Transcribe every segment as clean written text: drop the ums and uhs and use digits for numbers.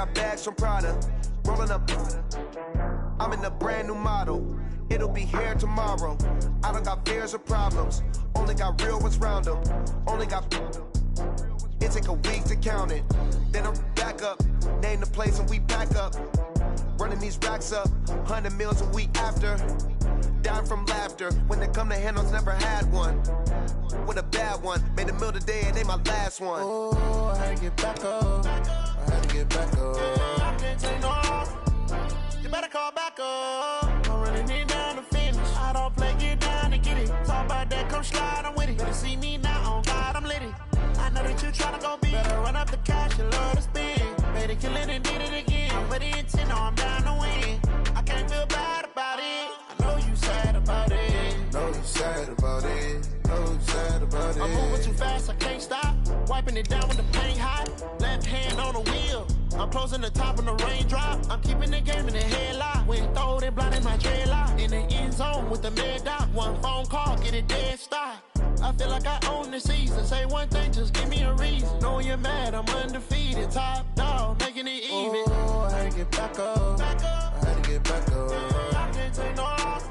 got bags from Prada, rolling up. I'm in a brand new model. It'll be here tomorrow. I don't got fears or problems. Only got real ones round them. Only got. It take a week to count it. Then I'm back up. Name the place and we pack up. Running these racks up. 100 meals a week after. Dying from laughter. When they come to handles, never had one. With a bad one. Made a meal today and they my last one. Oh, I had to get back up. I had to get back up. I can't take no off. You better call back up. I'm running it down to finish. I don't play, get down to get it. Talk about that, come slide, I'm with it. Better see me now, on God, I'm lit it. I know that you tryna go big. Better run up the cash, you love to spend. Better kill it and did it again. I'm with the intent, no, I'm down to win. I can't feel bad about it. I know you sad about it. Know you sad about it. Know you sad about it. I'm moving too fast, I can't stop. Wiping it down when the paint hot. Left hand on the wheel. I'm closing the top when the raindrop. I'm keeping the game in the headlock. When throw it, blinding my dreadlock. In the end zone with the mid dot. One phone call, get it dead stop. I feel like I own the season. Say one thing, just give me a reason. Knowing you're mad, I'm undefeated. Top dog, making it even. Oh, I had to get back up. I had to get back up. I can't take no off.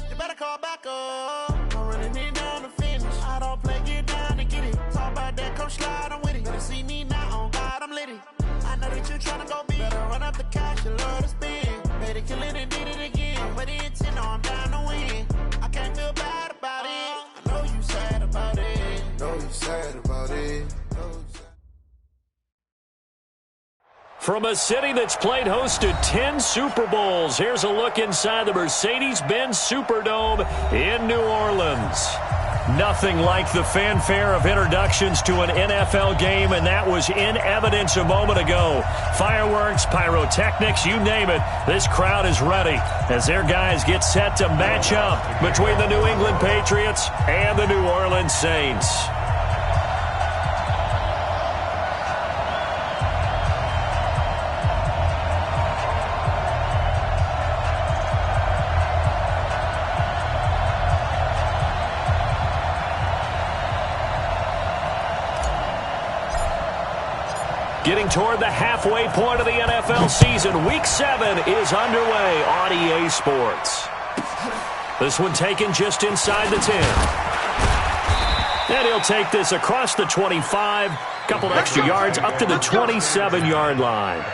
You better call back up. I'm running it down to finish. I don't play, get down to get it. Talk about that, come slide, I'm with it. Better see me now, on God, I'm lit it. I know that you tryna go big. Better run up the cash, you love to spend. Better kill it and did it again. But the intent, no, I'm down to win. I can't feel bad about it. I know you sad about it. Know you sad about it. From a city that's played host to 10 Super Bowls, here's a look inside the Mercedes-Benz Superdome in New Orleans. Nothing like the fanfare of introductions to an NFL game, and that was in evidence a moment ago. Fireworks, pyrotechnics, you name it. This crowd is ready as their guys get set to match up between the New England Patriots and the New Orleans Saints. Getting toward the halfway point of the NFL season, Week 7 is underway on EA Sports. This one taken just inside the 10. And he'll take this across the 25, couple extra yards up to the 27-yard line.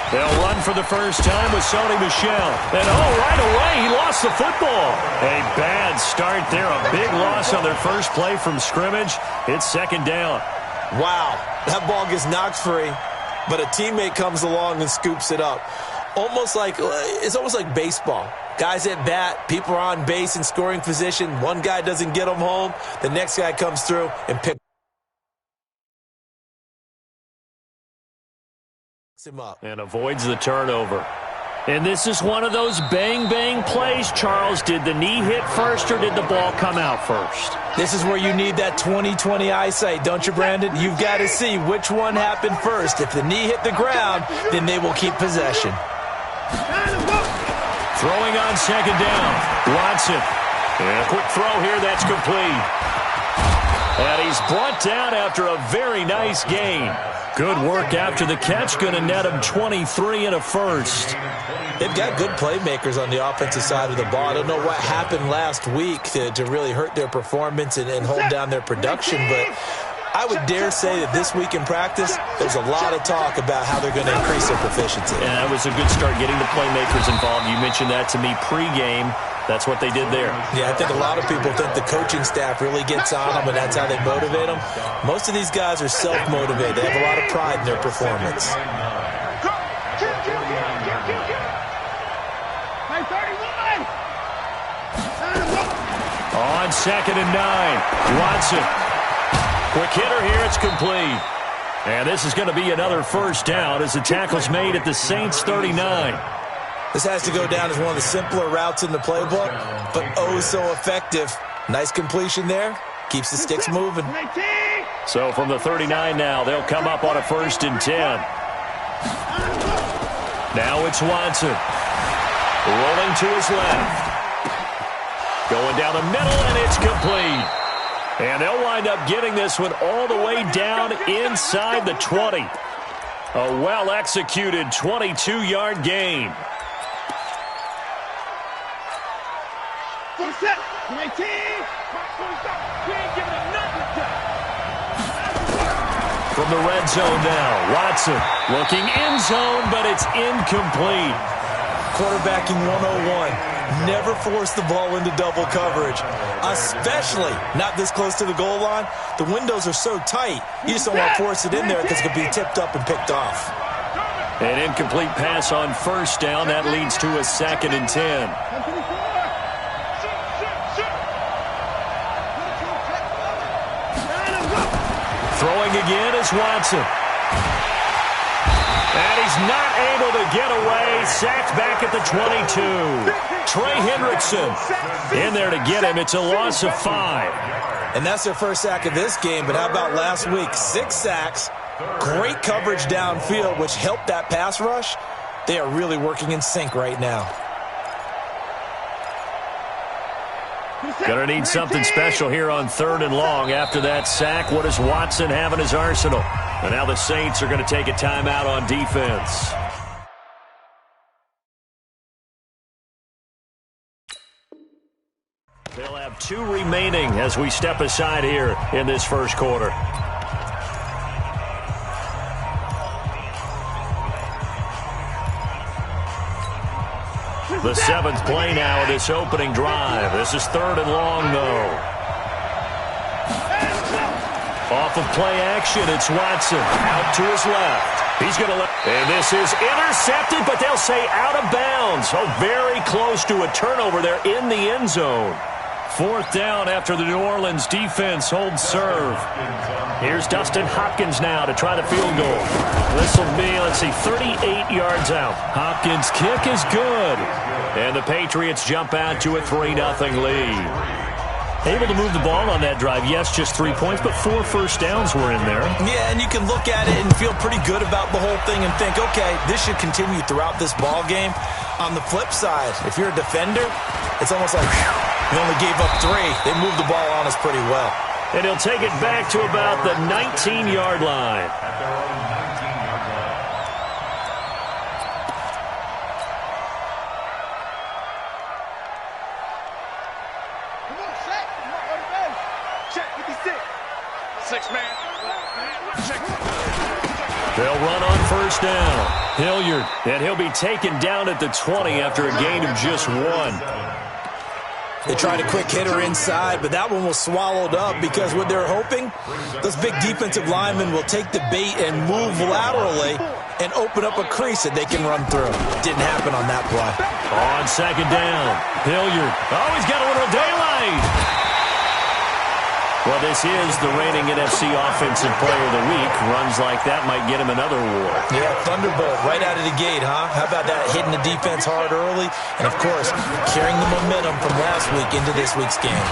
They'll run for the first time with Sony Michel. And, right away, he lost the football. A bad start there. A big loss on their first play from scrimmage. It's second down. Wow, that ball gets knocked free, but a teammate comes along and scoops it up. It's almost like baseball. Guys at bat, people are on base in scoring position. One guy doesn't get them home. The next guy comes through and picks him up. And avoids the turnover. And this is one of those bang-bang plays, Charles. Did the knee hit first or did the ball come out first? This is where you need that 20/20 eyesight, don't you, Brandon? You've got to see which one happened first. If the knee hit the ground, then they will keep possession. Throwing on second down. Watson. And a quick throw here, that's complete. And he's brought down after a very nice gain. Good work after the catch. Going to net him 23 and a first. They've got good playmakers on the offensive side of the ball. I don't know what happened last week to really hurt their performance and hold down their production, but I would dare say that this week in practice, there's a lot of talk about how they're going to increase their proficiency. And that was a good start, getting the playmakers involved. You mentioned that to me pregame. That's what they did there. Yeah, I think a lot of people think the coaching staff really gets on them, and that's how they motivate them. Most of these guys are self-motivated. They have a lot of pride in their performance. On 2nd and 9, Watson. Quick hitter here, it's complete. And this is going to be another first down as the tackle's made at the Saints' 39. This has to go down as one of the simpler routes in the playbook, but oh so effective. Nice completion there. Keeps the sticks moving. So from the 39 now, they'll come up on a 1st and 10. Now it's Watson. Rolling to his left. Going down the middle, and it's complete. And they'll wind up getting this one all the way down inside the 20. A well-executed 22-yard gain. From the red zone now, Watson looking end zone, but it's incomplete. Quarterbacking 101. Never force the ball into double coverage, especially not this close to the goal line. The windows are so tight, you just don't want to force it in there because it could be tipped up and picked off. An incomplete pass on 1st down. That leads to a 2nd and 10. Throwing again is Watson. And he's not able to get away. Sacked back at the 22. Trey Hendrickson in there to get him. It's a loss of 5. And that's their first sack of this game. But how about last week? 6 sacks. Great coverage downfield, which helped that pass rush. They are really working in sync right now. Gonna need something special here on 3rd and long. After that sack, what does Watson have in his arsenal? And now the Saints are going to take a timeout on defense. They'll have 2 remaining as we step aside here in this first quarter. The 7th play now of this opening drive. This is 3rd and long, though. Off of play action, it's Watson. Out to his left. He's going to let... And this is intercepted, but they'll say out of bounds. Oh, very close to a turnover there in the end zone. 4th down after the New Orleans defense holds serve. Here's Dustin Hopkins now to try the field goal. This will be, let's see, 38 yards out. Hopkins' kick is good. And the Patriots jump out to a 3-0 lead. Able to move the ball on that drive. Yes, just 3 points, but 4 first downs were in there. Yeah, and you can look at it and feel pretty good about the whole thing and think, okay, this should continue throughout this ball game. On the flip side, if you're a defender, it's almost like we only gave up 3. They moved the ball on us pretty well. And he'll take it back to about the 19-yard line. They'll run on 1st down. Hilliard, and he'll be taken down at the 20 after a gain of just 1. They tried a quick hitter inside, but that one was swallowed up because what they're hoping, those big defensive linemen will take the bait and move laterally and open up a crease that they can run through. Didn't happen on that play. On 2nd down, Hilliard. Oh, he's got a little daylight. Well, this is the reigning NFC Offensive Player of the Week. Runs like that might get him another award. Yeah, Thunderbolt right out of the gate, huh? How about that? Hitting the defense hard early. And, of course, carrying the momentum from last week into this week's game.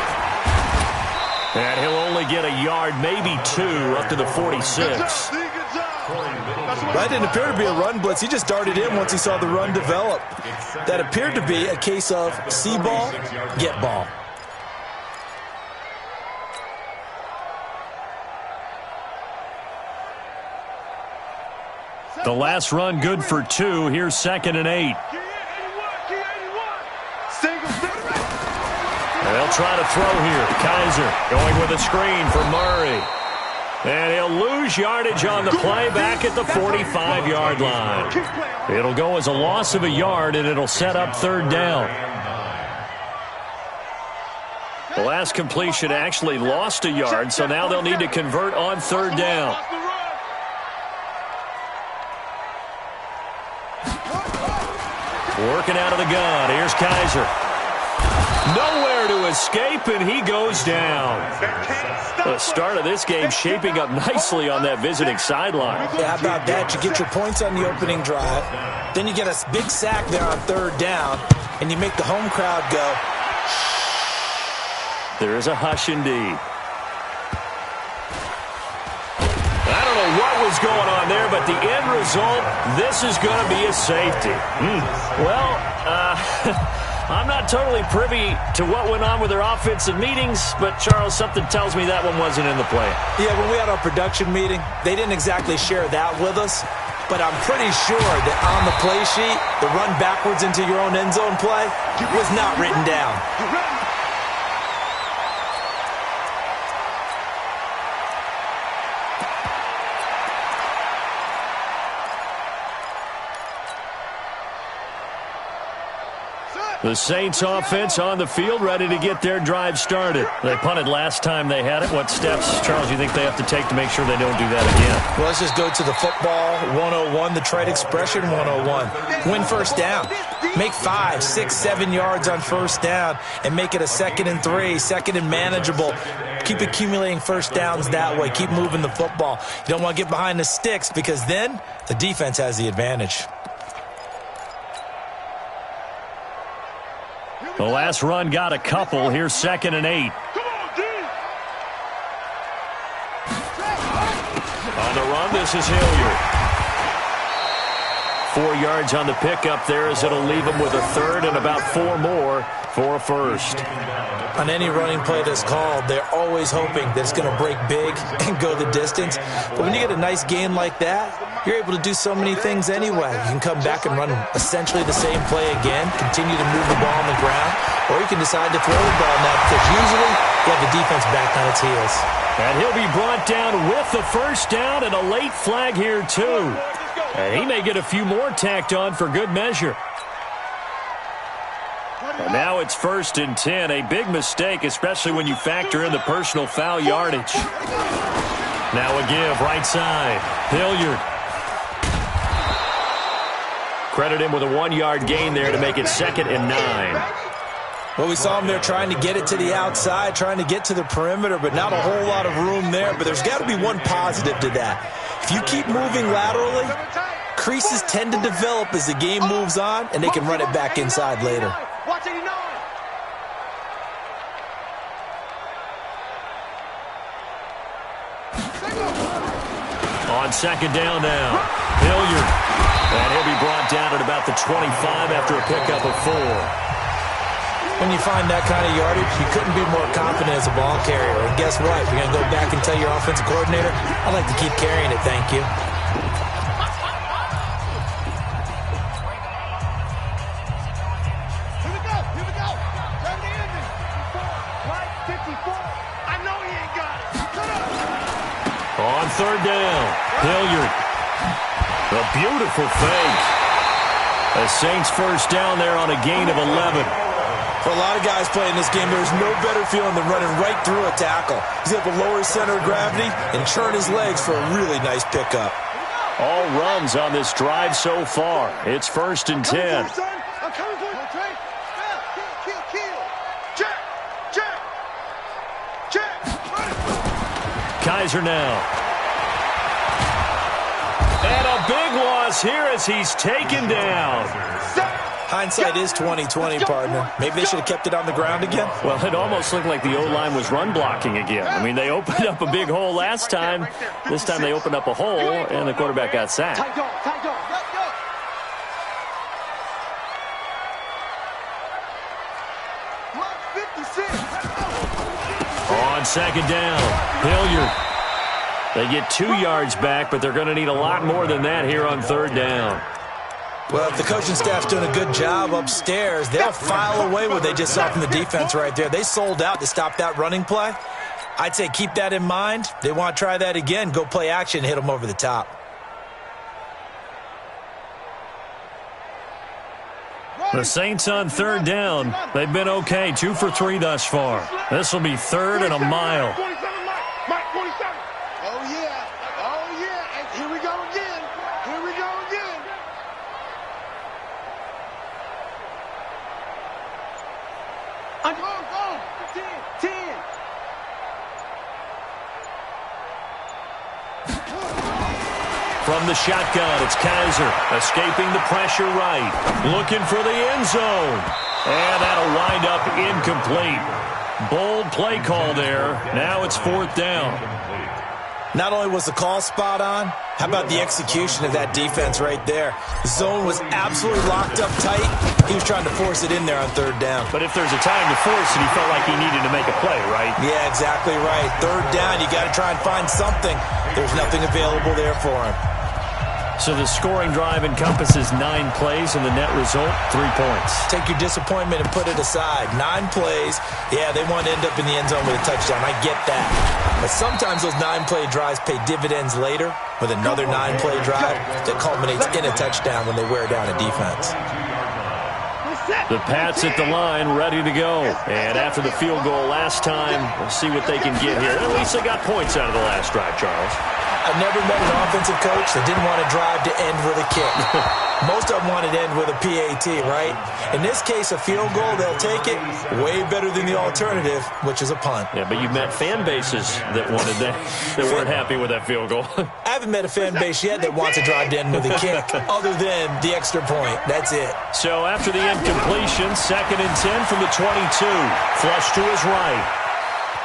And he'll only get a yard, maybe 2, up to the 46. That didn't appear to be a run blitz. He just darted in once he saw the run develop. That appeared to be a case of see ball, get ball. The last run good for 2. Here's 2nd and 8. They'll try to throw here. Kaiser going with a screen for Murray. And he'll lose yardage on the play back at the 45-yard line. It'll go as a loss of a yard, and it'll set up 3rd down. The last completion actually lost a yard, so now they'll need to convert on 3rd down. Working out of the gun. Here's Kaiser. Nowhere to escape, and he goes down. The start of this game shaping up nicely on that visiting sideline. Yeah, how about that? You get your points on the opening drive. Then you get a big sack there on 3rd down, and you make the home crowd go. There is a hush indeed. I don't know what was going on there, but the end result, this is going to be a safety. Well, I'm not totally privy to what went on with their offensive meetings, but, Charles, something tells me that one wasn't in the play. Yeah, when we had our production meeting, they didn't exactly share that with us, but I'm pretty sure that on the play sheet, the run backwards into your own end zone play was not written down. The Saints offense on the field, ready to get their drive started. They punted last time they had it. What steps, Charles, you think they have to take to make sure they don't do that again? Well, let's just go to the football 101, the trade expression 101. Win first down. Make 5, 6, 7 yards on first down and make it a 2nd and 3, 2nd and manageable. Keep accumulating first downs that way. Keep moving the football. You don't want to get behind the sticks because then the defense has the advantage. The last run got a couple. Here's 2nd and 8. On the run, this is Haywyre. 4 yards on the pickup there as it'll leave him with a 3rd and about 4 more for a 1st. On any running play that's called, they're always hoping that it's going to break big and go the distance. But when you get a nice gain like that, you're able to do so many things anyway. You can come back and run essentially the same play again, continue to move the ball on the ground, or you can decide to throw the ball now because usually you have the defense back on its heels. And he'll be brought down with the first down and a late flag here too. And he may get a few more tacked on for good measure. And now it's 1st and 10. A big mistake, especially when you factor in the personal foul yardage. Now a give, right side. Haywyre. Credit him with a 1-yard gain there to make it 2nd and 9. Well, we saw him there trying to get it to the outside, trying to get to the perimeter, but not a whole lot of room there. But there's got to be one positive to that. If you keep moving laterally, creases tend to develop as the game moves on, and they can run it back inside later. Watch 89. On 2nd down now, Haywyre. And he'll be brought down at about the 25 after a pickup of 4. When you find that kind of yardage, you couldn't be more confident as a ball carrier. And guess what? You're going to go back and tell your offensive coordinator, I'd like to keep carrying it, thank you. On 3rd down, Haywyre. A beautiful fake. The Saints first down there on a gain of 11. For a lot of guys playing this game, there's no better feeling than running right through a tackle. He's able to lower his center of gravity and churn his legs for a really nice pickup. All runs on this drive so far. It's 1st and 10. Kaiser now. And a big loss here as he's taken down. Hindsight is 20/20, partner. Maybe they should have kept it on the ground again. Well, it almost looked like the O-line was run blocking again. I mean, they opened up a big hole last time. This time they opened up a hole, and the quarterback got sacked. On 2nd down, Haywyre. They get 2 yards back, but they're going to need a lot more than that here on 3rd down. Well, if the coaching staff's doing a good job upstairs, they'll file away what they just saw from the defense right there. They sold out to stop that running play. I'd say keep that in mind. They want to try that again. Go play action and hit them over the top. The Saints on 3rd down. They've been okay, 2 for 3 thus far. This will be 3rd and a mile. From the shotgun, it's Kaiser, escaping the pressure right, looking for the end zone. And that'll wind up incomplete. Bold play call there. Now it's 4th down. Not only was the call spot on, how about the execution of that defense right there? The zone was absolutely locked up tight. He was trying to force it in there on third down. But if there's a time to force it, he felt like he needed to make a play, right? Yeah, exactly right. Third down, you got to try and find something. There's nothing available there for him. So the scoring drive encompasses 9 plays, and the net result, 3 points. Take your disappointment and put it aside. 9 plays. Yeah, they want to end up in the end zone with a touchdown. I get that. But sometimes those 9-play drives pay dividends later with another 9-play drive that culminates in a touchdown when they wear down a defense. The Pats at the line, ready to go. And after the field goal last time, we'll see what they can get here. At least they got points out of the last drive, Charles. I've never met an offensive coach that didn't want to drive to end with a kick. Most of them wanted to end with a PAT, right? In this case, a field goal, they'll take it. Way better than the alternative, which is a punt. Yeah, but you've met fan bases that wanted that weren't happy with that field goal. I haven't met a fan base yet that wants to drive to end with a kick, other than the extra point. That's it. So after the incompletion, 2nd and 10 from the 22. Flush to his right.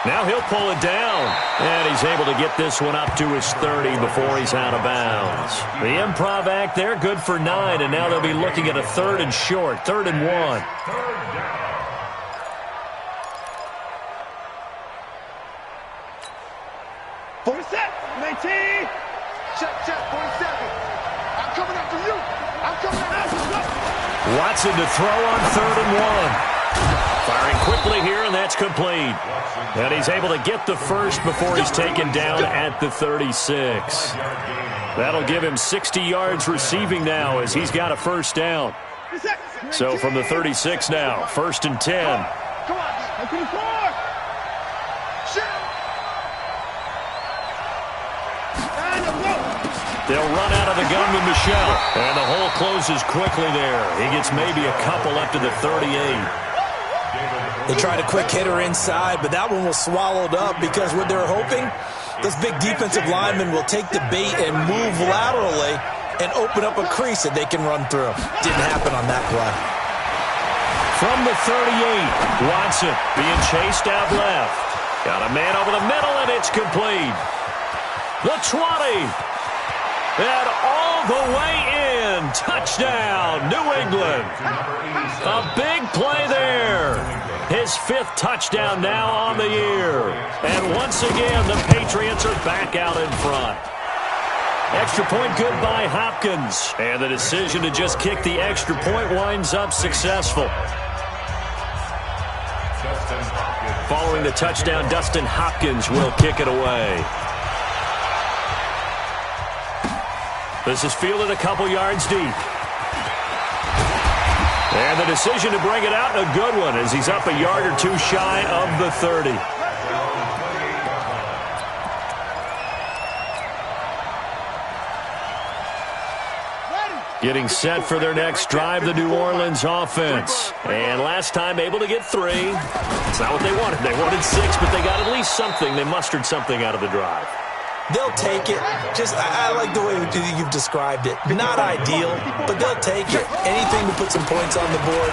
Now he'll pull it down, and he's able to get this one up to his 30 before he's out of bounds. The improv act there, good for 9, and now they'll be looking at a 3rd and short, 3rd and 1. Watson to throw on 3rd and 1. Firing quickly here, and that's complete. And he's able to get the first before he's taken down at the 36. That'll give him 60 yards receiving now as he's got a first down. So from the 36 now, 1st and 10. They'll run out of the gun with Michelle. And the hole closes quickly there. He gets maybe a couple up to the 38. They tried a quick hitter inside, but that one was swallowed up because what they're hoping, those big defensive linemen will take the bait and move laterally and open up a crease that they can run through. Didn't happen on that play. From the 38, Watson being chased out left. Got a man over the middle, and it's complete. The 20. And all the way in. Touchdown, New England. A big play there. His 5th touchdown now on the year. And once again, the Patriots are back out in front. Extra point good by Hopkins. And the decision to just kick the extra point winds up successful. Following the touchdown, Dustin Hopkins will kick it away. This is fielded a couple yards deep. And the decision to bring it out, a good one, as he's up a yard or 2 shy of the 30. Getting set for their next drive, the New Orleans offense. And last time able to get 3. It's not what they wanted. They wanted 6, but they got at least something. They mustered something out of the drive. They'll take it. I like the way you've described it. Not ideal, but they'll take it. Anything to put some points on the board.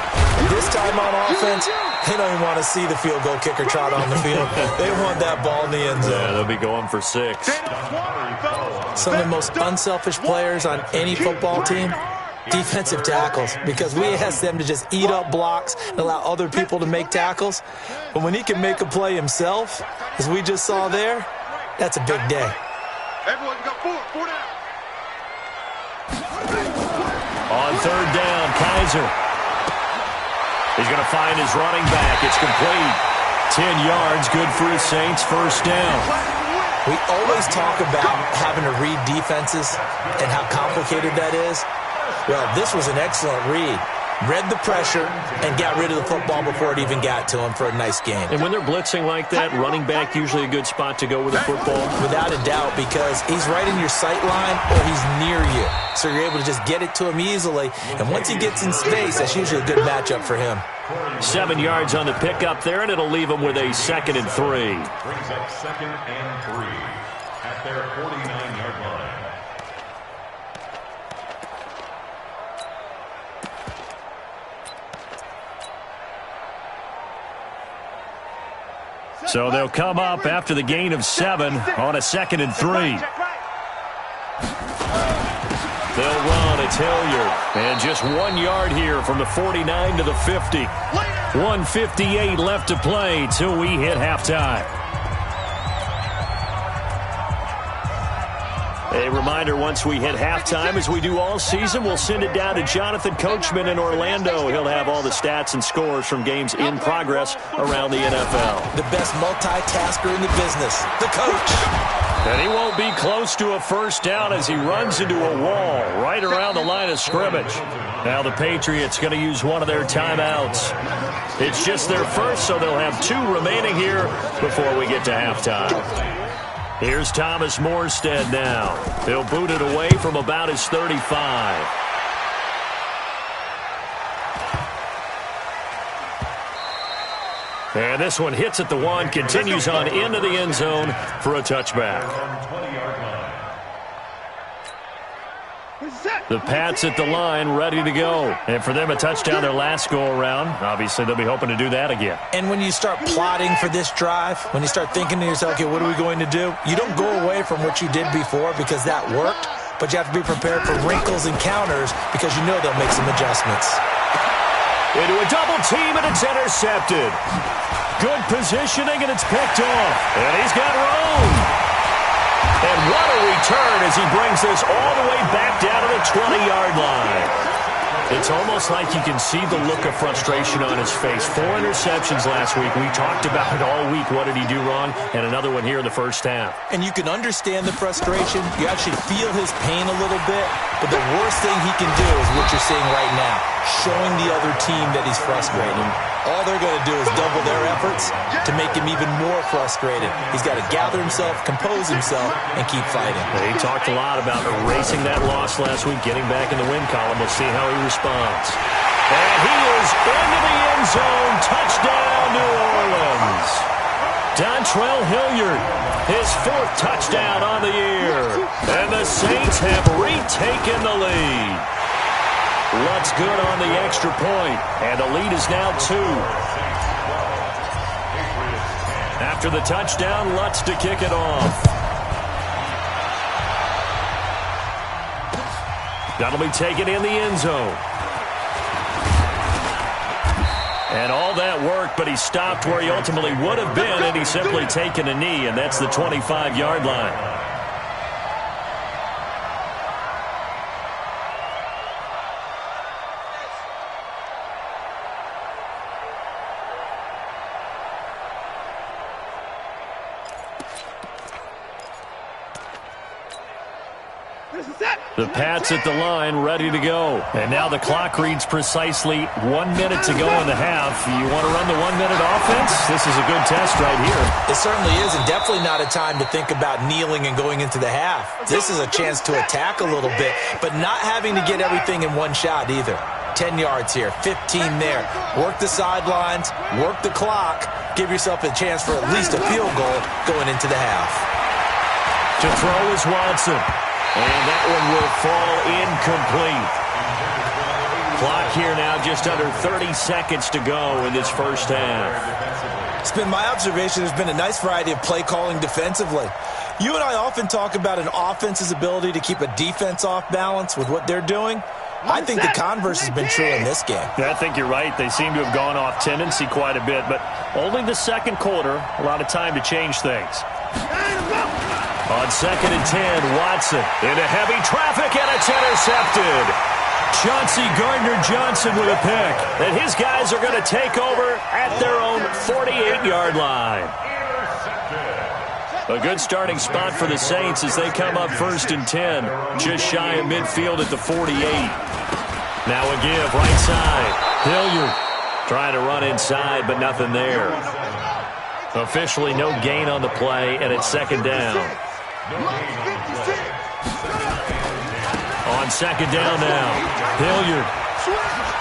This time on offense, they don't even want to see the field goal kicker trot on the field. They want that ball in the end zone. Yeah, they'll be going for 6. Some of the most unselfish players on any football team, defensive tackles, because we ask them to just eat up blocks and allow other people to make tackles. But when he can make a play himself, as we just saw there, that's a big day. Everyone got 4 down. On 3rd down, Kaiser. He's going to find his running back. It's complete. 10 yards, good for his Saints, first down. We always talk about having to read defenses and how complicated that is. Well, this was an excellent read. Read the pressure and got rid of the football before it even got to him for a nice game. And when they're blitzing like that, running back usually a good spot to go with the football. Without a doubt, because he's right in your sight line or he's near you. So you're able to just get it to him easily. And once he gets in space, that's usually a good matchup for him. 7 yards on the pickup there, and it'll leave him with a 2nd and 3. Brings up 2nd and 3 at their 49-yard line. So they'll come up after the gain of 7 on a 2nd and 3. They'll run. It's Haywyre. And just 1 yard here from the 49 to the 50. 1:58 left to play till we hit halftime. A reminder, once we hit halftime, as we do all season, we'll send it down to Jonathan Coachman in Orlando. He'll have all the stats and scores from games in progress around the NFL. The best multitasker in the business, the coach. And he won't be close to a first down as he runs into a wall right around the line of scrimmage. Now the Patriots going to use one of their timeouts. It's just their first, so they'll have 2 remaining here before we get to halftime. Here's Thomas Morstead now. He'll boot it away from about his 35. And this one hits at the 1, continues on into the end zone for a touchback. The Pats at the line, ready to go. And for them, a touchdown their last go-around. Obviously, they'll be hoping to do that again. And when you start plotting for this drive, when you start thinking to yourself, okay, what are we going to do? You don't go away from what you did before because that worked, but you have to be prepared for wrinkles and counters because you know they'll make some adjustments. Into a double team, and it's intercepted. Good positioning, and it's picked off. And he's got room. And what a return as he brings this all the way back down to the 20-yard line. It's almost like you can see the look of frustration on his face. 4 interceptions last week. We talked about it all week. What did he do wrong? And another one here in the first half. And you can understand the frustration. You actually feel his pain a little bit. But the worst thing he can do is what you're seeing right now, showing the other team that he's frustrated. All they're going to do is double their efforts to make him even more frustrated. He's got to gather himself, compose himself, and keep fighting. He talked a lot about erasing that loss last week, getting back in the win column. We'll see how he responds. And he is into the end zone. Touchdown, New Orleans. Dontrell Hilliard, his 4th touchdown on the year. And the Saints have retaken the lead. Lutz good on the extra point, and the lead is now 2. After the touchdown, Lutz to kick it off. That'll be taken in the end zone. And all that work, but he stopped where he ultimately would have been, and he's simply taken a knee, and that's the 25-yard line. The Pats at the line, ready to go. And now the clock reads precisely 1 minute to go in the half. You want to run the 1-minute offense? This is a good test right here. It certainly is, and definitely not a time to think about kneeling and going into the half. This is a chance to attack a little bit, but not having to get everything in one shot either. 10 yards here, 15 there. Work the sidelines, work the clock, give yourself a chance for at least a field goal going into the half. To throw is Watson. And that one will fall incomplete. Clock here now, just under 30 seconds to go in this first half. It's been my observation there's been a nice variety of play calling defensively. You and I often talk about an offense's ability to keep a defense off balance with what they're doing. I think the converse has been true in this game. Yeah, I think you're right. They seem to have gone off tendency quite a bit, but only the second quarter, a lot of time to change things. On 2nd and 10, Watson into heavy traffic, and it's intercepted. Chauncey Gardner-Johnson with a pick. And his guys are going to take over at their own 48-yard line. A good starting spot for the Saints as they come up 1st and 10, just shy of midfield at the 48. Now a give right side. Hilliard trying to run inside, but nothing there. Officially no gain on the play, and it's 2nd down. On 2nd down now, Hilliard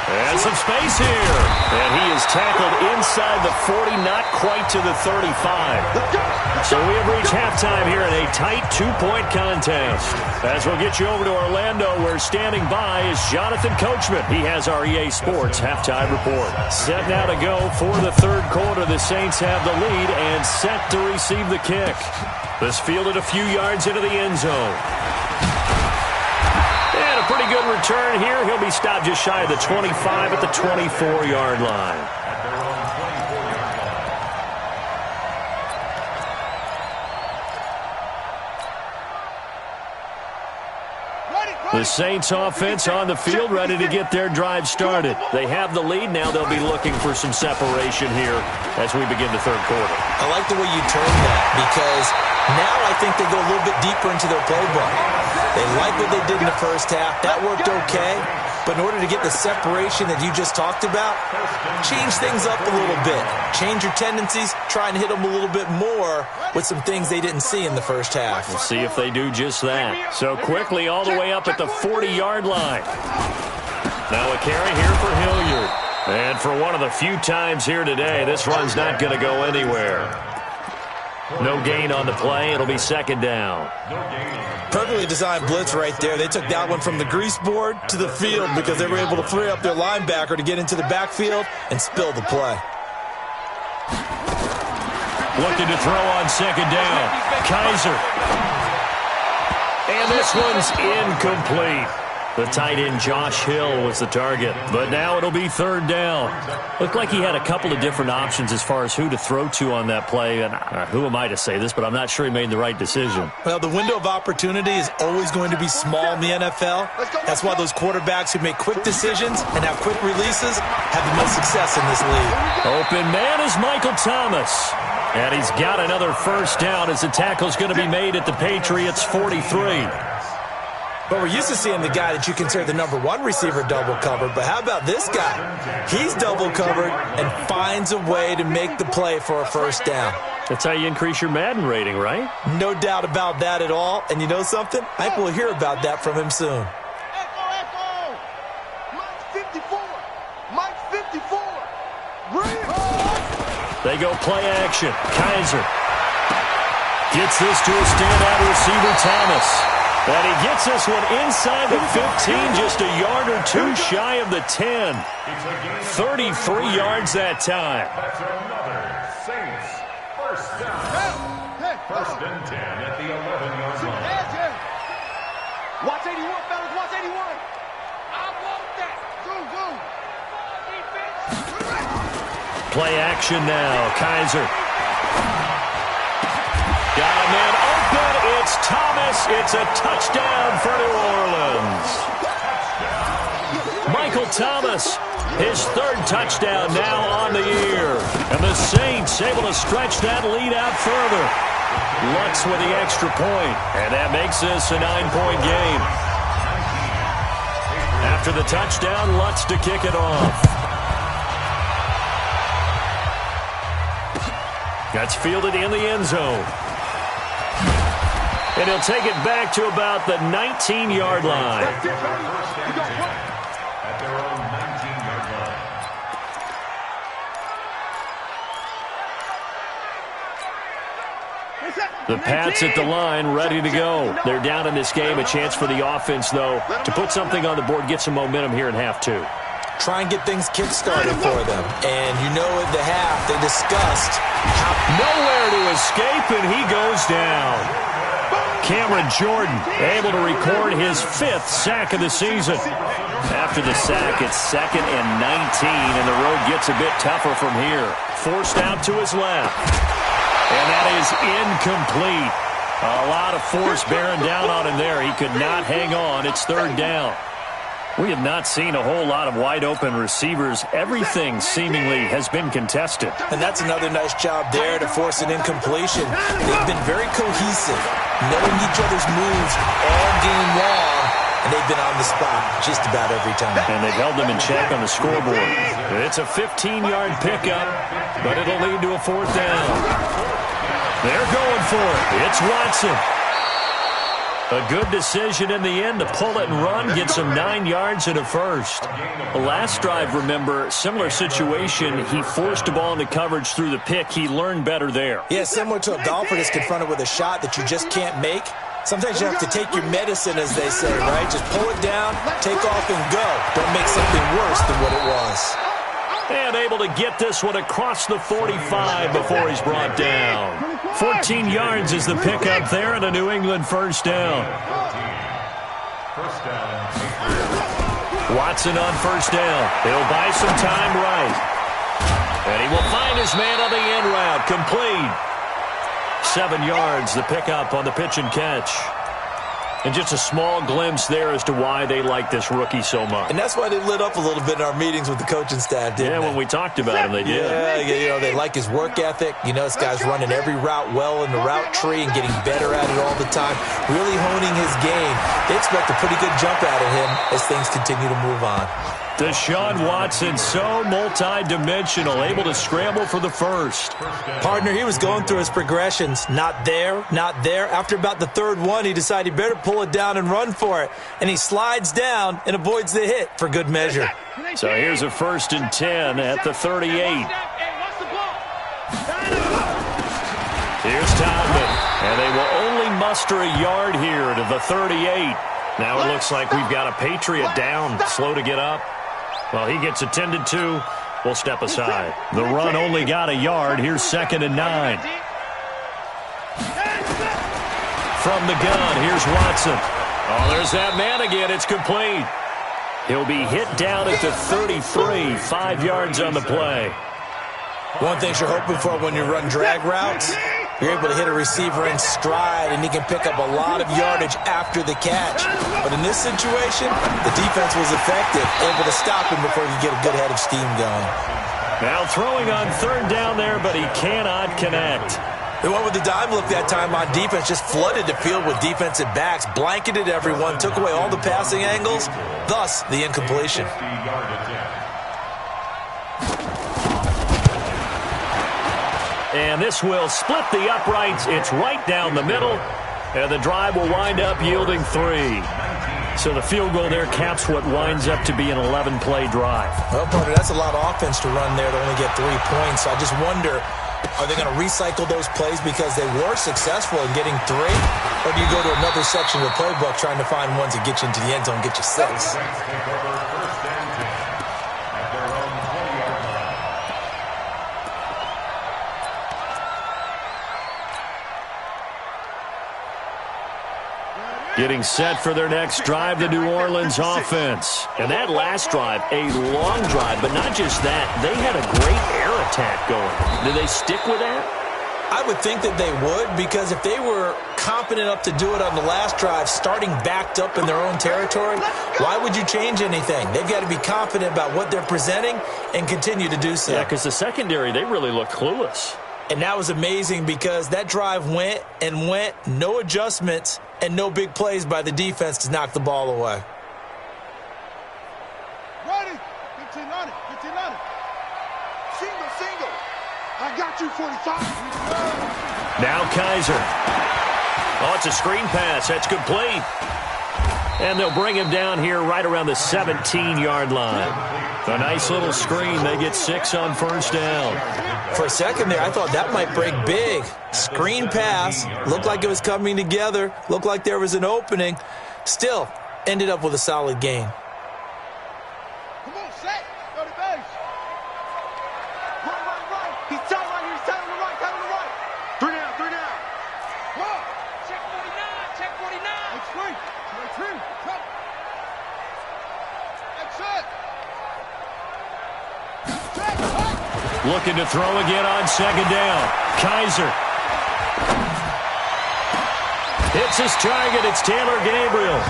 And some space here. And he is tackled inside the 40, not quite to the 35. So we have reached halftime here in a tight 2-point contest. As we'll get you over to Orlando, where standing by is Jonathan Coachman. He has our EA Sports halftime report. Set now to go for the third quarter. The Saints have the lead and set to receive the kick. This fielded a few yards into the end zone. And a pretty good return here. He'll be stopped just shy of the 25 at the 24-yard line. The Saints offense on the field, ready to get their drive started. They have the lead. Now they'll be looking for some separation here as we begin the third quarter. I like the way you turned that, because now I think they go a little bit deeper into their playbook. They like what they did in the first half. That worked okay. But in order to get the separation that you just talked about, change things up a little bit. Change your tendencies, try and hit them a little bit more with some things they didn't see in the first half. We'll see if they do just that. So quickly all the way up at the 40-yard line. Now a carry here for Hilliard. And for one of the few times here today, this run's not going to go anywhere. No gain on the play. It'll be second down. Perfectly designed blitz right there. They took that one from the grease board to the field because they were able to free up their linebacker to get into the backfield and spill the play. Looking to throw on second down. Kaiser. And this one's incomplete. The tight end, Josh Hill, was the target. But now it'll be third down. Looked like he had a couple of different options as far as who to throw to on that play. And who am I to say this, but I'm not sure he made the right decision. Well, the window of opportunity is always going to be small in the NFL. That's why those quarterbacks who make quick decisions and have quick releases have the most success in this league. Open man is Michael Thomas. And he's got another first down as the tackle's going to be made at the Patriots' 43. But we're used to seeing the guy that you consider the number one receiver double covered. But how about this guy? He's double covered and finds a way to make the play for a first down. That's how you increase your Madden rating, right? No doubt about that at all. And you know something? I think we'll hear about that from him soon. Echo! Mike 54! Mike 54! They go play action. Kaiser gets this to a standout receiver, Thomas. And he gets this one inside the 15, just a yard or two shy of the 10. 33 yards that time. That's another Saints first down. First and 10 at the 11-yard line. Watch 81, fellas. Watch 81. I want that. Go. Play action now. Kaiser. Got a man open. It's Thomas. It's a touchdown for New Orleans. Michael Thomas, his third touchdown now on the year. And the Saints able to stretch that lead out further. Lutz with the extra point, and that makes this a 9-point game. After the touchdown, Lutz to kick it off. That's fielded in the end zone. And he'll take it back to about the 19-yard line. At their own 19-yard line. The Pats at the line, ready to go. They're down in this game. A chance for the offense, though, to put something on the board, get some momentum here in half two. Try and get things kick-started for them. And you know at the half, they discussed how... Nowhere to escape, and he goes down. Cameron Jordan able to record his 5th sack of the season. After the sack, it's 2nd and 19, and the road gets a bit tougher from here. Forced out to his left. And that is incomplete. A lot of force bearing down on him there. He could not hang on. It's third down. We have not seen a whole lot of wide-open receivers. Everything seemingly has been contested. And that's another nice job there to force an incompletion. They've been very cohesive, knowing each other's moves all game long, and they've been on the spot just about every time. And they've held them in check on the scoreboard. It's a 15-yard pickup, but it'll lead to a fourth down. They're going for it. It's Watson. A good decision in the end to pull it and run, get some 9 yards and a first. The last drive, remember, similar situation. He forced the ball into coverage through the pick. He learned better there. Yeah, similar to a golfer that's confronted with a shot that you just can't make. Sometimes you have to take your medicine, as they say, right? Just pull it down, take off, and go. Don't make something worse than what it was. And able to get this one across the 45 before he's brought down. 14 yards is the pickup there, and a New England first down. Watson on first down. He'll buy some time right. And he will find his man on the end route. Complete. 7 yards, the pickup on the pitch and catch. And just a small glimpse there as to why they like this rookie so much. And that's why they lit up a little bit in our meetings with the coaching staff, didn't they? When we talked about him, they did. Yeah, you know, they like his work ethic. You know, this guy's running every route well in the route tree and getting better at it all the time, really honing his game. They expect a pretty good jump out of him as things continue to move on. Deshaun Watson, so multi-dimensional, able to scramble for the first. Partner, he was going through his progressions. Not there, not there. After about the third one, he decided he better pull it down and run for it. And he slides down and avoids the hit for good measure. So here's a 1st and 10 at the 38. Here's Todman. And they will only muster a yard here to the 38. Now it looks like we've got a Patriot down, slow to get up. Well, he gets attended to. We'll step aside. The run only got a yard. Here's 2nd and 9. From the gun, here's Watson. Oh, there's that man again. It's complete. He'll be hit down at the 33. 5 yards on the play. One thing you're hoping for when you run drag routes, you're able to hit a receiver in stride, and he can pick up a lot of yardage after the catch. But in this situation, the defense was effective, able to stop him before he could get a good head of steam going. Now throwing on 3rd down there, but he cannot connect. They went with the dime look that time on defense, just flooded the field with defensive backs, blanketed everyone, took away all the passing angles, thus the incompletion. And this will split the uprights. It's right down the middle. And the drive will wind up yielding 3. So the field goal there caps what winds up to be an 11-play drive. Well, partner, that's a lot of offense to run there to only get 3 points. So I just wonder, are they going to recycle those plays because they were successful in getting 3? Or do you go to another section of the playbook trying to find ones that get you into the end zone and get you 6? Getting set for their next drive, the New Orleans offense. And that last drive, a long drive, but not just that. They had a great air attack going. Did they stick with that? I would think that they would, because if they were confident enough to do it on the last drive, starting backed up in their own territory, why would you change anything? They've got to be confident about what they're presenting and continue to do so. Yeah, because the secondary, they really looked clueless. And that was amazing because that drive went and went, no adjustments, and no big plays by the defense to knock the ball away. Ready? 15 on it. 15 on it. Single. I got you, 45. Now Kaiser. Oh, it's a screen pass. That's complete. And they'll bring him down here right around the 17-yard line. A nice little screen. They get 6 on 1st down. For a second there, I thought that might break big. Screen pass. Looked like it was coming together. Looked like there was an opening. Still, ended up with a solid gain. Come on, set. Go to base. Right. He's telling right here. He's telling the right. Telling the right. 3 down. Come on. Check 49. Check 49. That's free. Come. That's it. Looking to throw again on 2nd down. Kaiser. Hits his target. It's Taylor Gabriel.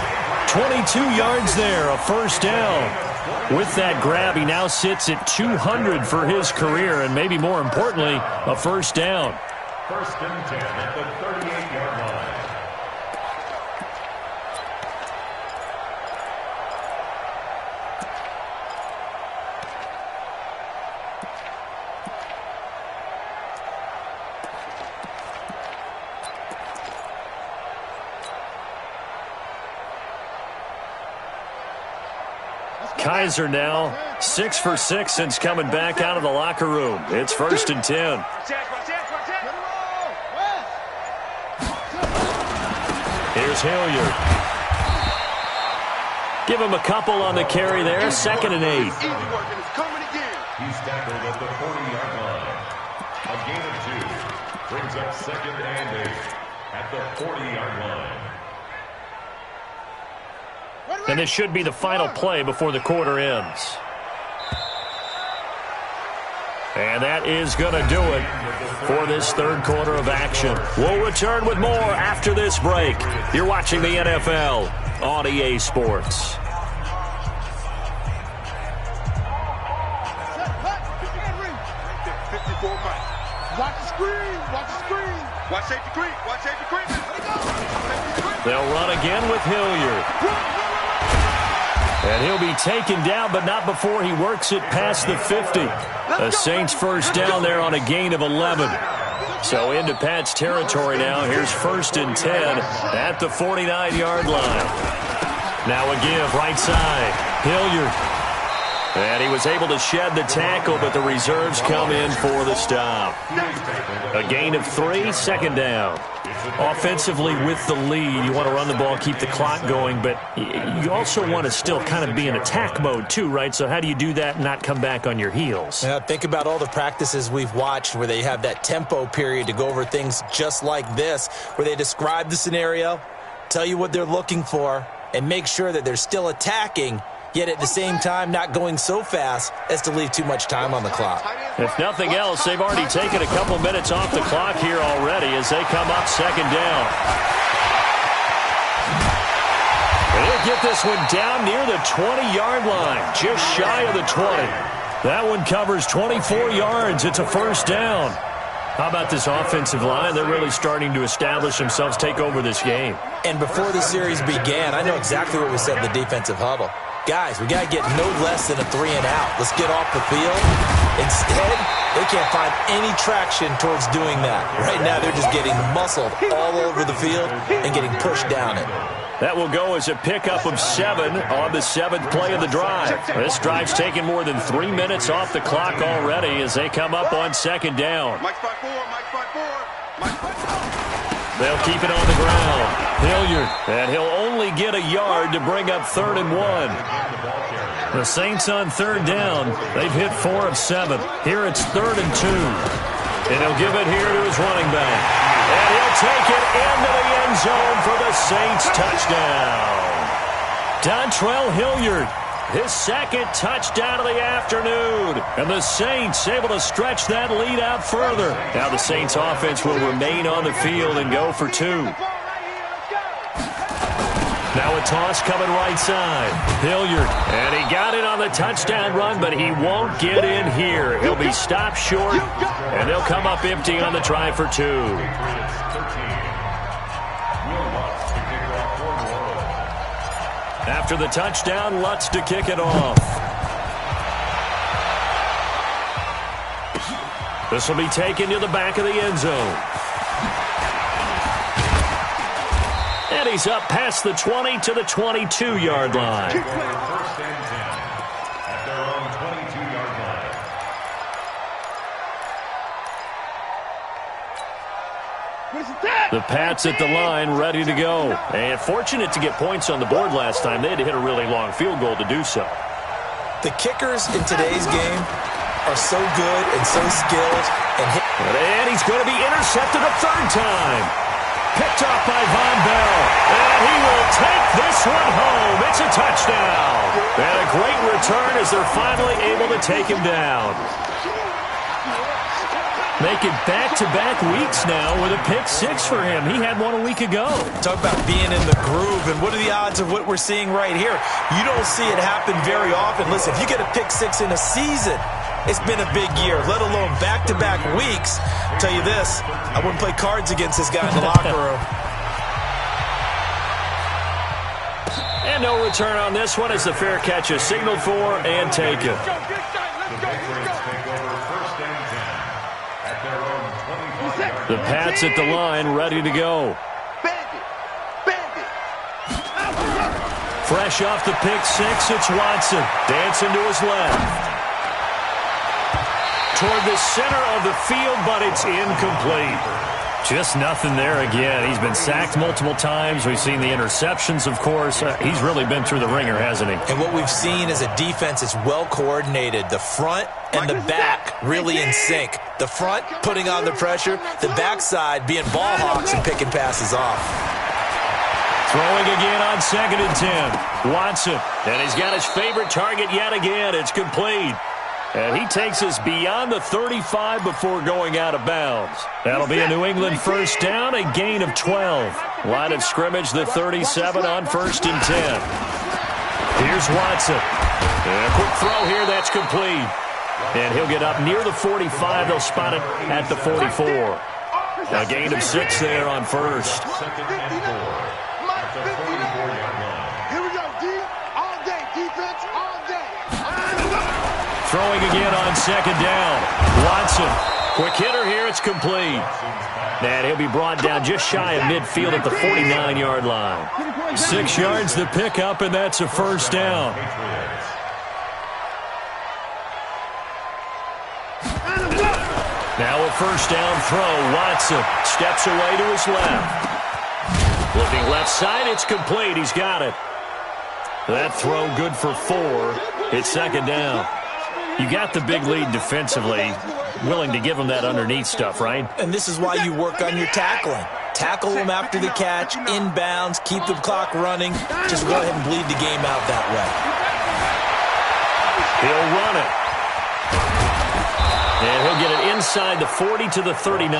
22 yards there, a 1st down. With that grab, he now sits at 200 for his career, and maybe more importantly, a 1st down. 1st and 10 at the 38-yard line. Haywyre now 6 for 6 since coming back out of the locker room. It's 1st and 10. Here's Haywyre. Give him a couple on the carry there. 2nd and 8. He's tackled at the 40-yard line. A gain of 2. Brings up 2nd and 8 at the 40-yard line. And this should be the final play before the quarter ends. And that is going to do it for this third quarter of action. We'll return with more after this break. You're watching the NFL on EA Sports. Watch the screen. Watch the screen. Watch safety creep. Watch safety creep. They'll run again with Haywyre. And he'll be taken down, but not before he works it past the 50. The Saints first down there on a gain of 11. So into Pat's territory now. Here's 1st and 10 at the 49-yard line. Now a give right side. Haywyre. And he was able to shed the tackle, but the reserves come in for the stop. A gain of 3, 2nd down. Offensively with the lead, you want to run the ball, keep the clock going, but you also want to still kind of be in attack mode too, right? So how do you do that and not come back on your heels? Yeah, think about all the practices we've watched where they have that tempo period to go over things just like this, where they describe the scenario, tell you what they're looking for, and make sure that they're still attacking, yet at the same time not going so fast as to leave too much time on the clock. If nothing else, they've already taken a couple minutes off the clock here already as they come up 2nd down. And he'll get this one down near the 20-yard line, just shy of the 20. That one covers 24 yards. It's a 1st down. How about this offensive line? They're really starting to establish themselves, take over this game. And before the series began, I know exactly what we said in the defensive huddle. Guys, we got to get no less than a 3 and out. Let's get off the field. Instead, they can't find any traction towards doing that. Right now, they're just getting muscled all over the field and getting pushed down it. That will go as a pickup of 7 on the 7th play of the drive. This drive's taken more than 3 minutes off the clock already as they come up on 2nd down. They'll keep it on the ground. Haywyre, and he'll only get a yard to bring up 3rd and 1. The Saints on 3rd down. They've hit 4 of 7. Here it's 3rd and 2. And he'll give it here to his running back. And he'll take it into the end zone for the Saints touchdown. Dontrell Haywyre, his 2nd touchdown of the afternoon. And the Saints able to stretch that lead out further. Now the Saints offense will remain on the field and go for 2. Now a toss coming right side. Haywyre, and he got it on the touchdown run, but he won't get in here. He'll be stopped short, and they'll come up empty on the try for 2. After the touchdown, Lutz to kick it off. This will be taken to the back of the end zone. And he's up past the 20 to the 22-yard line. 1st and 10 at their own 22-yard line. The Pats at the line, ready to go. And fortunate to get points on the board last time. They had to hit a really long field goal to do so. The kickers in today's game are so good and so skilled. And he's going to be intercepted a 3rd time. Picked off by Von Bell. And he will take this one home. It's a touchdown. And a great return as they're finally able to take him down. Making back-to-back weeks now with a pick 6 for him. He had one a week ago. Talk about being in the groove, and what are the odds of what we're seeing right here? You don't see it happen very often. Listen, if you get a pick 6 in a season, it's been a big year, let alone back-to-back weeks. I'll tell you this, I wouldn't play cards against this guy in the locker room. And no return on this one as the fair catch is signaled for and taken. The Pats at the line, ready to go. Fresh off the pick six, it's Watson. Dancing to his left. Toward the center of the field, but it's incomplete. Just nothing there again. He's been sacked multiple times. We've seen the interceptions, of course. He's really been through the ringer, hasn't he? And what we've seen is a defense that's well coordinated. The front and the back really in sync. The front putting on the pressure, the backside being ball hawks and picking passes off. Throwing again on 2nd and 10. Watson, and he's got his favorite target yet again. It's complete. And he takes us beyond the 35 before going out of bounds. That'll be a New England first down, a gain of 12. Line of scrimmage, the 37 on 1st and 10. Here's Watson. And a quick throw here, that's complete. And he'll get up near the 45. They'll spot it at the 44. A gain of 6 there on first. Here we go, D. All day. Defense, all day. Throwing again on 2nd down. Watson. Quick hitter here. It's complete. And he'll be brought down just shy of midfield at the 49-yard line. 6 yards the pickup, and that's a first down. Now a first down throw. Watson steps away to his left. Looking left side, it's complete. He's got it. That throw good for 4. It's 2nd down. You got the big lead defensively. Willing to give him that underneath stuff, right? And this is why you work on your tackling. Tackle them after the catch, inbounds, keep the clock running. Just go ahead and bleed the game out that way. He'll run it. And he'll get it inside the 40 to the 39.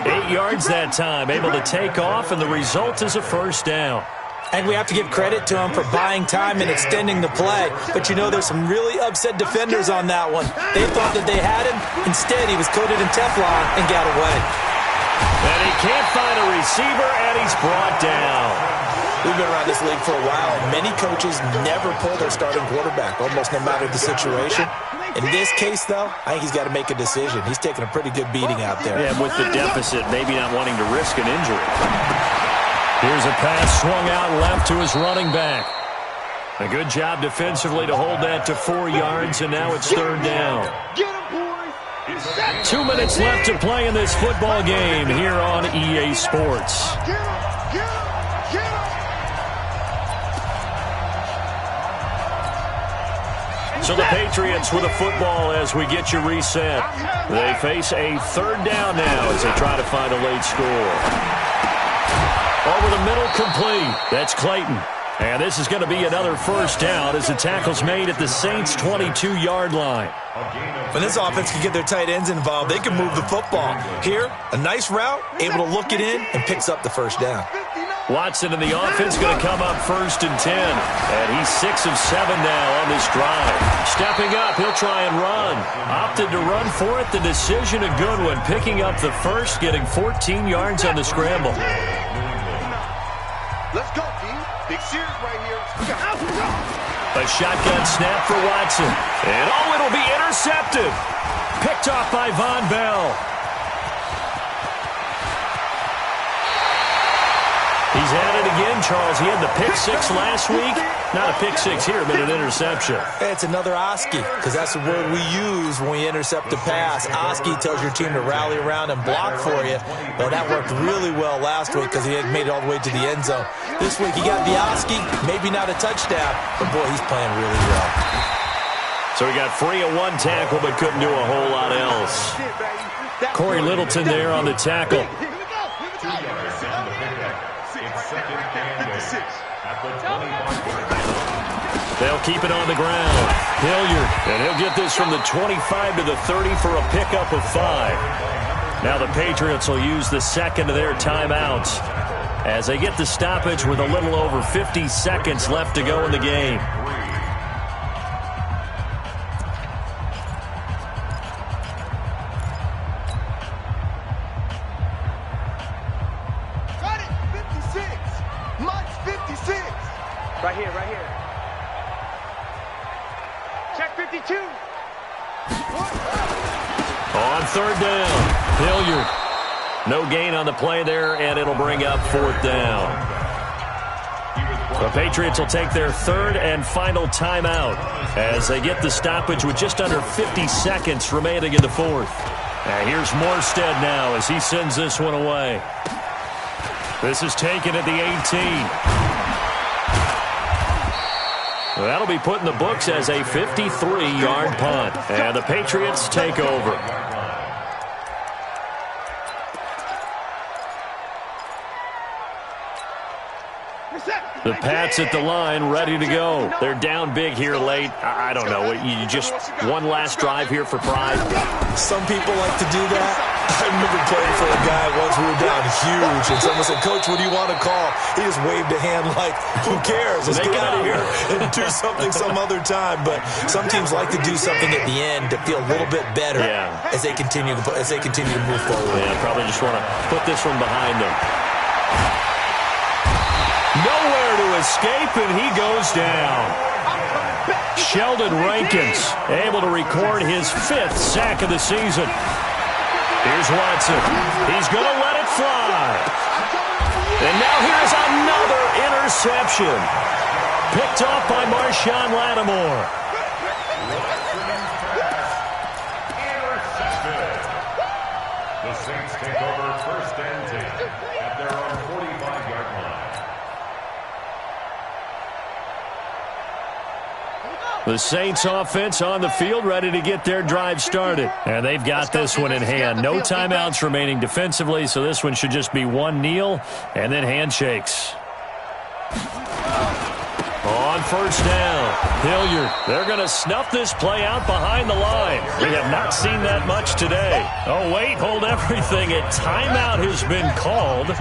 8 yards that time, able to take off, and the result is a first down. And we have to give credit to him for buying time and extending the play. But you know, there's some really upset defenders on that one. They thought that they had him. Instead, he was coated in Teflon and got away. And he can't find a receiver, and he's brought down. We've been around this league for a while, and many coaches never pull their starting quarterback, almost no matter the situation. In this case, though, I think he's got to make a decision. He's taking a pretty good beating out there. Yeah, with the deficit, maybe not wanting to risk an injury. Here's a pass swung out left to his running back. A good job defensively to hold that to 4 yards, and now it's 3rd down. 2 minutes left to play in this football game here on EA Sports. So the Patriots with a football as we get you reset. They face a 3rd down now as they try to find a late score. Over the middle, complete. That's Clayton. And this is going to be another first down as the tackle's made at the Saints' 22-yard line. When this offense can get their tight ends involved, they can move the football. Here, a nice route, able to look it in, and picks up the first down. Watson and the offense going to come up 1st and 10. And he's 6 of 7 now on this drive. Stepping up, he'll try and run. Opted to run for it. The decision a good one. Picking up the first, getting 14 yards on the scramble. Let's go, D. Big series right here. A shotgun snap for Watson. And oh, it'll be intercepted. Picked off by Von Bell. He's at it again, Charles. He had the pick 6 last week. Not a pick 6 here, but an interception. It's another Oski, because that's the word we use when we intercept a pass. Oski tells your team to rally around and block for you. Well, that worked really well last week because he had made it all the way to the end zone. This week he got the Oski, maybe not a touchdown, but boy, he's playing really well. So he got free of 1 tackle, but couldn't do a whole lot else. Corey Littleton there on the tackle. They'll keep it on the ground. Hilliard, and he'll get this from the 25 to the 30 for a pickup of 5. Now the Patriots will use the second of their timeouts as they get the stoppage with a little over 50 seconds left to go in the game. Got it. 56. Mike's 56. Right here, right here. Check 52. On 3rd down, Hilliard. No gain on the play there, and it'll bring up 4th down. The Patriots will take their third and final timeout as they get the stoppage with just under 50 seconds remaining in the fourth. And here's Morstead now as he sends this one away. This is taken at the 18. That'll be put in the books as a 53-yard punt. And the Patriots take over. The Pats at the line, ready to go. They're down big here late. I don't know. You just one last drive here for pride? Some people like to do that. I remember playing for a guy once we were down huge, and someone said, "Coach, what do you want to call?" He just waved a hand like, who cares? Let's get out of here and do something some other time. But some teams like to do something at the end to feel a little bit better as they continue to move forward. Yeah, probably just want to put this one behind them. Nowhere to escape, and he goes down. Sheldon Rankins able to record his 5th sack of the season. Here's Watson. He's going to let it fly. And now here's another interception. Picked off by Marshawn Lattimore. Intercepted. The Saints take over 1st and 10 at their own 45-yard line. The Saints offense on the field, ready to get their drive started. And they've got this one in hand. No timeouts remaining defensively, so this one should just be one kneel and then handshakes. On 1st down, Hilliard. They're going to snuff this play out behind the line. We have not seen that much today. Oh, wait, hold everything. A timeout has been called.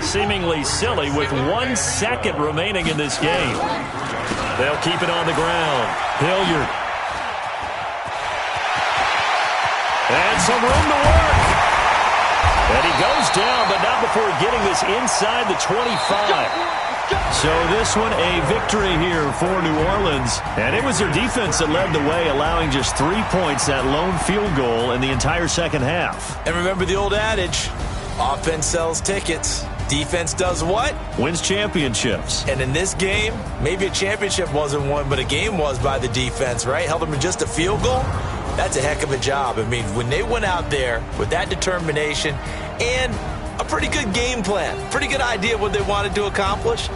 Seemingly silly with 1 second remaining in this game. They'll keep it on the ground. Hilliard. And some room to work. And he goes down, but not before getting this inside the 25. So this one a victory here for New Orleans. And it was their defense that led the way, allowing just 3 points, that lone field goal in the entire second half. And remember the old adage, offense sells tickets. Defense does what? Wins championships. And in this game, maybe a championship wasn't won, but a game was by the defense, right? Held them to just a field goal. That's a heck of a job. I mean, when they went out there with that determination and a pretty good game plan, pretty good idea of what they wanted to accomplish,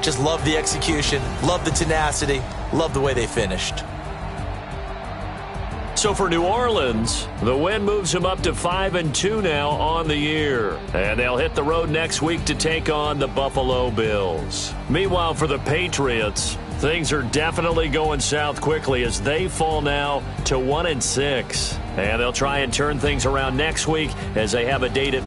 just love the execution, love the tenacity, love the way they finished. So for New Orleans, the win moves them up to 5-2 now on the year. And they'll hit the road next week to take on the Buffalo Bills. Meanwhile, for the Patriots, things are definitely going south quickly as they fall now to 1-6. And they'll try and turn things around next week as they have a date at